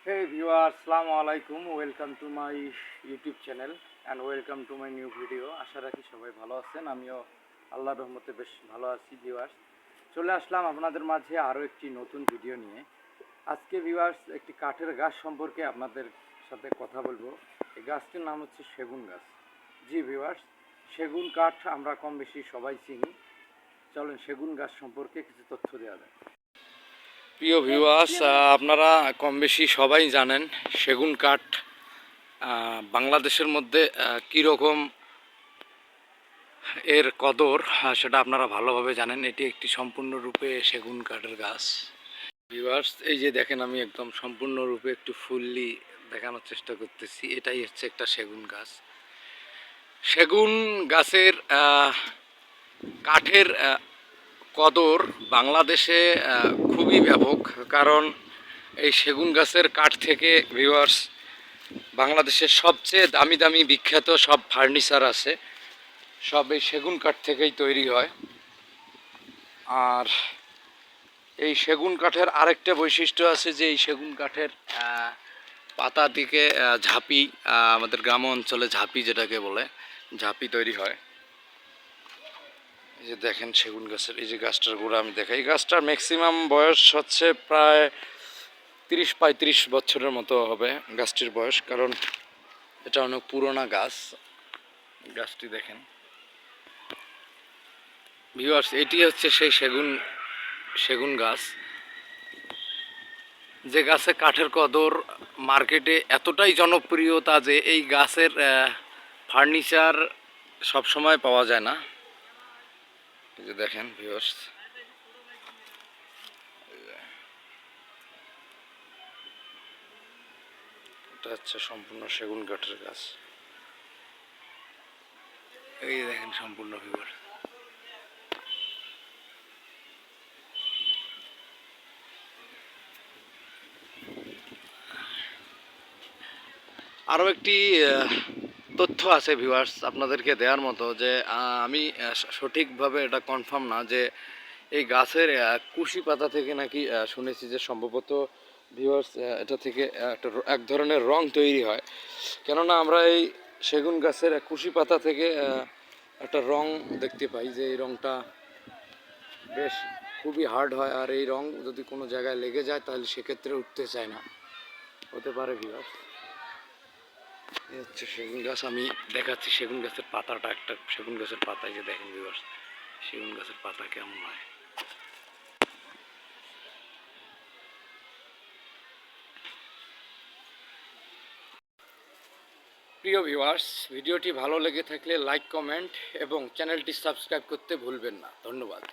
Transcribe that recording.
Hey viewers, Assalamu alaikum. Welcome to my YouTube channel and welcome to my new video. আশা রাখি সবাই ভালো আছেন। আমিও আল্লাহর রহমতে বেশ ভালো আছি ভিউয়ার্স। চলে আসলাম আপনাদের মাঝে আরও একটি নতুন ভিডিও নিয়ে। আজকে ভিউয়ার্স একটি কাঠের গাছ সম্পর্কে আপনাদের সাথে কথা বলবো। এই গাছটির নাম হচ্ছে সেগুন গাছ। জি ভিউয়ার্স, সেগুন কাঠ আমরা কম বেশি সবাই চিনি। চলেন সেগুন গাছ সম্পর্কে কিছু তথ্য দেওয়া যায়। প্রিয় ভিউয়ার্স, আপনারা কম বেশি সবাই জানেন সেগুন কাঠ বাংলাদেশের মধ্যে কীরকম এর কদর, সেটা আপনারা ভালোভাবে জানেন। এটি একটি সম্পূর্ণরূপে সেগুন কাঠের গাছ। ভিউয়ার্স, এই যে দেখেন, আমি একদম সম্পূর্ণরূপে একটু ফুললি দেখানোর চেষ্টা করতেছি। এটাই হচ্ছে একটা সেগুন গাছ। সেগুন গাছের কাঠের কদর বাংলাদেশে খুবই ব্যাপক, কারণ এই সেগুন গাছের কাঠ থেকে ভিউয়ার্স বাংলাদেশের সবচেয়ে দামি দামি বিখ্যাত সব ফার্নিচার আছে, সব এই সেগুন কাঠ থেকেই তৈরি হয়। আর এই সেগুন কাঠের আরেকটা বৈশিষ্ট্য আছে যে এই সেগুন কাঠের পাতা দিকে ঝাঁপি, আমাদের গ্রাম অঞ্চলে ঝাঁপি যেটাকে বলে, ঝাঁপি তৈরি হয়। এই যে দেখেন সেগুন গাছের এই যে গাছটার গোড়া আমি দেখাই। এই গাছটার ম্যাক্সিমাম বয়স হচ্ছে প্রায় 30-35 বছরের মতো হবে গাছটির বয়স, কারণ এটা অনেক পুরোনো গাছ। গাছটি দেখেন ভিউয়ার্স, এটি হচ্ছে সেই সেগুন গাছ, যে গাছে কাঠের কদর মার্কেটে এতটাই জনপ্রিয়তা যে এই গাছের ফার্নিচার সবসময় পাওয়া যায় না। এই যে দেখেন ভিউয়ার্স, এটা হচ্ছে সম্পূর্ণ সেগুন কাঠের গাছ। এই দেখেন সম্পূর্ণ ভিউয়ার্স। আরও একটি তথ্য আছে ভিউয়ার্স আপনাদেরকে দেওয়ার মতো, যে আমি সঠিকভাবে এটা কনফার্ম না, যে এই গাছের কুশি পাতা থেকে নাকি শুনেছি যে সম্ভবত ভিউয়ার্স এটা থেকে একটা এক ধরনের রং তৈরি হয়। কেননা আমরা এই সেগুন গাছের কুশি পাতা থেকে একটা রং দেখতে পাই, যে এই রংটা বেশ খুবই হার্ড হয়, আর এই রং যদি কোনো জায়গায় লেগে যায় তাহলে সেক্ষেত্রে উঠতে চায় না, হতে পারে ভিউয়ার্স। এই হচ্ছে সেগুন গাছ, আমি দেখাচ্ছি সেগুন গাছের পাতাটা, একটা সেগুন গাছের পাতায় যে দেখেন ভিউয়ার্স সেগুন গাছের পাতা কেমন হয়। প্রিয় ভিউয়ার্স, ভিডিওটি ভালো লেগে থাকলে লাইক, কমেন্ট এবং চ্যানেলটি সাবস্ক্রাইব করতে ভুলবেন না। ধন্যবাদ।